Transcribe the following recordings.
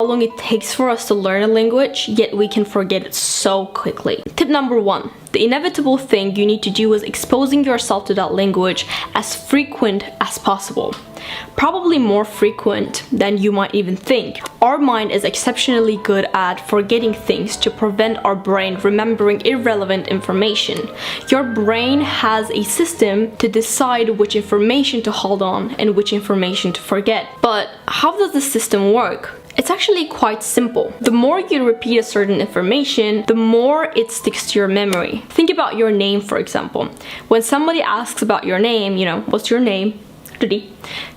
how long it takes for us to learn a language, yet we can forget it so quickly. Tip number 1. The inevitable thing you need to do is exposing yourself to that language as frequent as possible. Probably more frequent than you might even think. Our mind is exceptionally good at forgetting things to prevent our brain remembering irrelevant information. Your brain has a system to decide which information to hold on and which information to forget. But how does the system work? It's actually quite simple. The more you repeat a certain information, the more it sticks to your memory. Think about your name, for example. When somebody asks about your name, what's your name?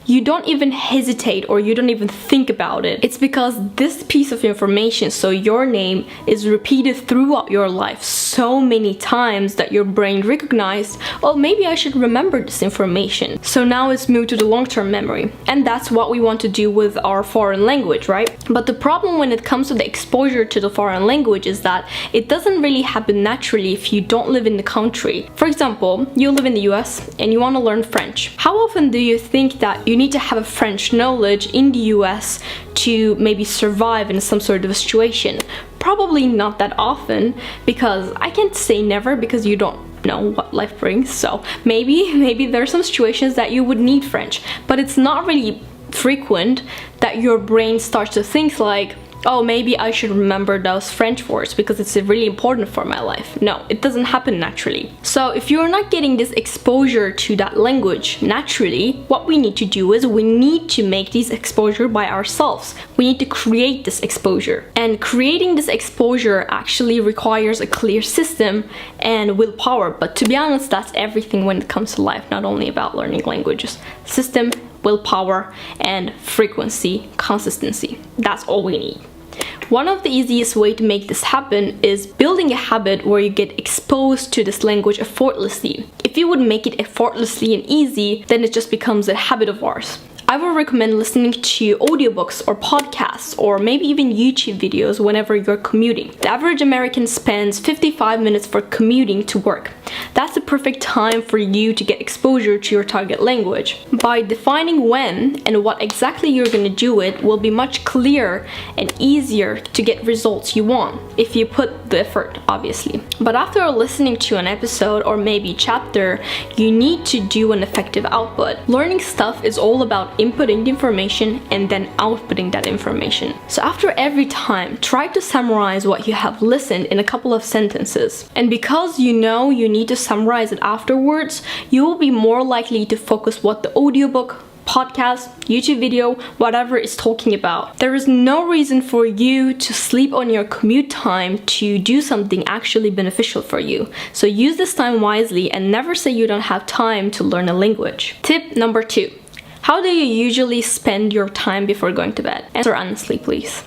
You don't even hesitate or you don't even think about it. It's because this piece of information, so your name, is repeated throughout your life so many times that your brain recognized, oh, maybe I should remember this information. So now it's moved to the long-term memory. And that's what we want to do with our foreign language, right? But the problem when it comes to the exposure to the foreign language is that it doesn't really happen naturally if you don't live in the country. For example, you live in the US and you want to learn French. How often do you think that you need to have a French knowledge in the US to maybe survive in some sort of a situation? Probably not that often, because I can't say never because you don't know what life brings. So maybe there are some situations that you would need French, but it's not really frequent that your brain starts to think like, oh, maybe I should remember those French words because it's really important for my life. No, it doesn't happen naturally. So if you're not getting this exposure to that language naturally, what we need to do is we need to make this exposure by ourselves. We need to create this exposure. And creating this exposure actually requires a clear system and willpower. But to be honest, that's everything when it comes to life, not only about learning languages. System, willpower, and frequency, consistency. That's all we need. One of the easiest way to make this happen is building a habit where you get exposed to this language effortlessly. If you would make it effortlessly and easy, then it just becomes a habit of ours. I would recommend listening to audiobooks or podcasts or maybe even YouTube videos whenever you're commuting. The average American spends 55 minutes for commuting to work. That's the perfect time for you to get exposure to your target language. By defining when and what exactly you're going to do it will be much clearer and easier to get results you want, if you put the effort, obviously. But after listening to an episode or maybe chapter, you need to do an effective output. Learning stuff is all about inputting the information and then outputting that information. So after every time, try to summarize what you have listened in a couple of sentences. And because you know you need to summarize it afterwards, you will be more likely to focus what the audiobook, podcast, YouTube video, whatever is talking about. There is no reason for you to sleep on your commute time to do something actually beneficial for you. So use this time wisely and never say you don't have time to learn a language. Tip number 2. How do you usually spend your time before going to bed? Answer honestly, please.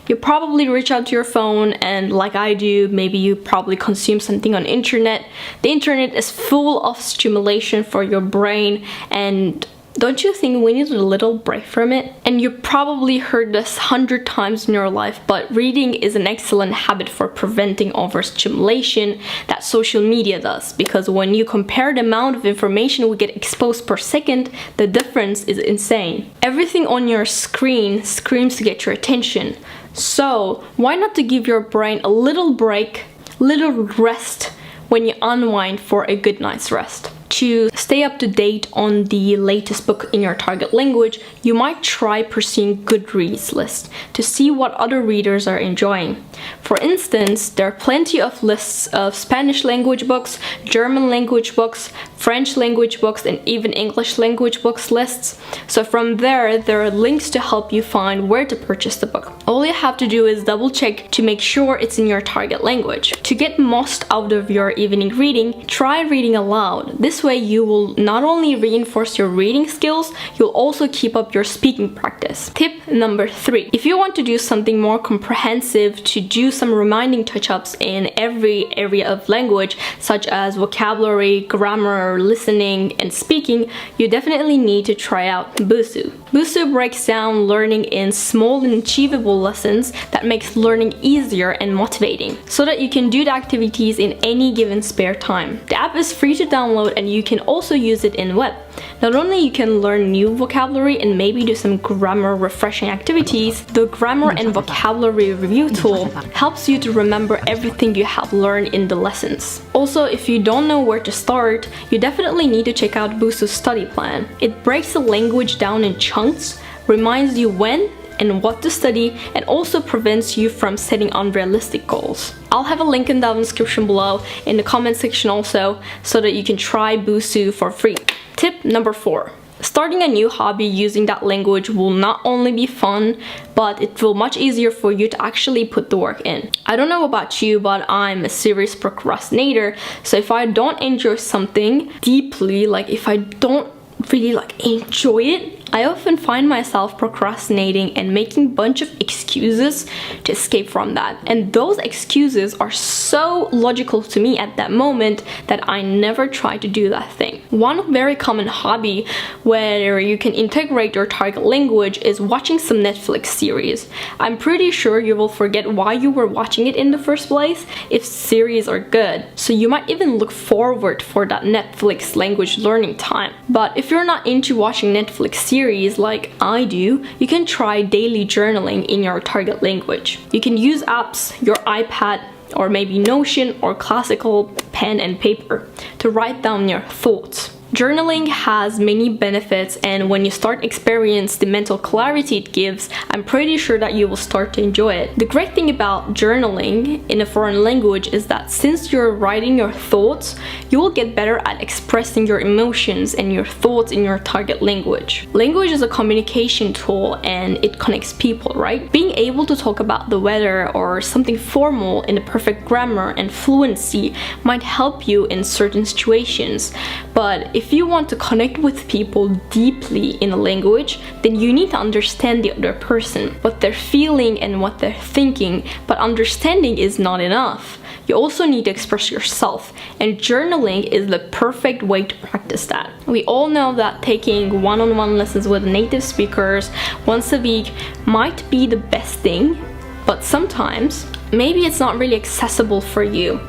You probably reach out to your phone, and like I do, maybe you probably consume something on internet. The internet is full of stimulation for your brain, and don't you think we need a little break from it? And you probably heard this 100 times in your life, but reading is an excellent habit for preventing overstimulation that social media does. Because when you compare the amount of information we get exposed per second, the difference is insane. Everything on your screen screams to get your attention. So why not to give your brain a little break, little rest when you unwind for a good night's rest? To stay up to date on the latest book in your target language, you might try pursuing Goodreads lists to see what other readers are enjoying. For instance, there are plenty of lists of Spanish language books, German language books, French language books, and even English language books lists. So from there are links to help you find where to purchase the book. All you have to do is double check to make sure it's in your target language. To get most out of your evening reading, try reading aloud. This way you will not only reinforce your reading skills, you'll also keep up your speaking practice. Tip number 3. If you want to do something more comprehensive, to do some reminding touch-ups in every area of language, such as vocabulary, grammar, listening, and speaking, you definitely need to try out Busuu. Busuu breaks down learning in small and achievable lessons that makes learning easier and motivating, so that you can do the activities in any given spare time. The app is free to download and you you can also use it in web. Not only you can learn new vocabulary and maybe do some grammar refreshing activities, the grammar and vocabulary review tool helps you to remember everything you have learned in the lessons. Also, if you don't know where to start, you definitely need to check out Busoo's study plan. It breaks the language down in chunks, reminds you when and what to study, and also prevents you from setting unrealistic goals. I'll have a link in the description below, in the comment section also, so that you can try Busoo for free. Tip number 4. Starting a new hobby using that language will not only be fun, but it will much easier for you to actually put the work in. I don't know about you, but I'm a serious procrastinator, so if I don't enjoy something deeply, like if I don't really enjoy it, I often find myself procrastinating and making a bunch of excuses to escape from that. And those excuses are so logical to me at that moment that I never try to do that thing. One very common hobby where you can integrate your target language is watching some Netflix series. I'm pretty sure you will forget why you were watching it in the first place if series are good. So you might even look forward for that Netflix language learning time. But if you're not into watching Netflix series like I do, you can try daily journaling in your target language. You can use apps, your iPad, or maybe Notion or classical pen and paper to write down your thoughts. Journaling has many benefits, and when you start experiencing the mental clarity it gives, I'm pretty sure that you will start to enjoy it. The great thing about journaling in a foreign language is that since you're writing your thoughts, you will get better at expressing your emotions and your thoughts in your target language. Language is a communication tool and it connects people, right? Being able to talk about the weather or something formal in the perfect grammar and fluency might help you in certain situations, but if you want to connect with people deeply in a language, then you need to understand the other person, what they're feeling and what they're thinking. But understanding is not enough. You also need to express yourself, and journaling is the perfect way to practice that. We all know that taking one-on-one lessons with native speakers once a week might be the best thing, but sometimes maybe it's not really accessible for you,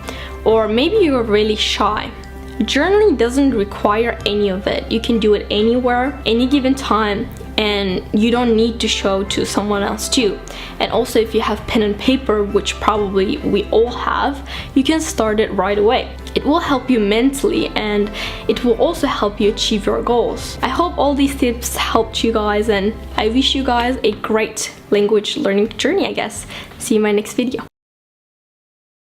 or maybe you're really shy. Journaling doesn't require any of it. You can do it anywhere, any given time, and you don't need to show to someone else too. And also, if you have pen and paper, which probably we all have, you can start it right away. It will help you mentally, and it will also help you achieve your goals. I hope all these tips helped you guys, and I wish you guys a great language learning journey, I guess. See you in my next video.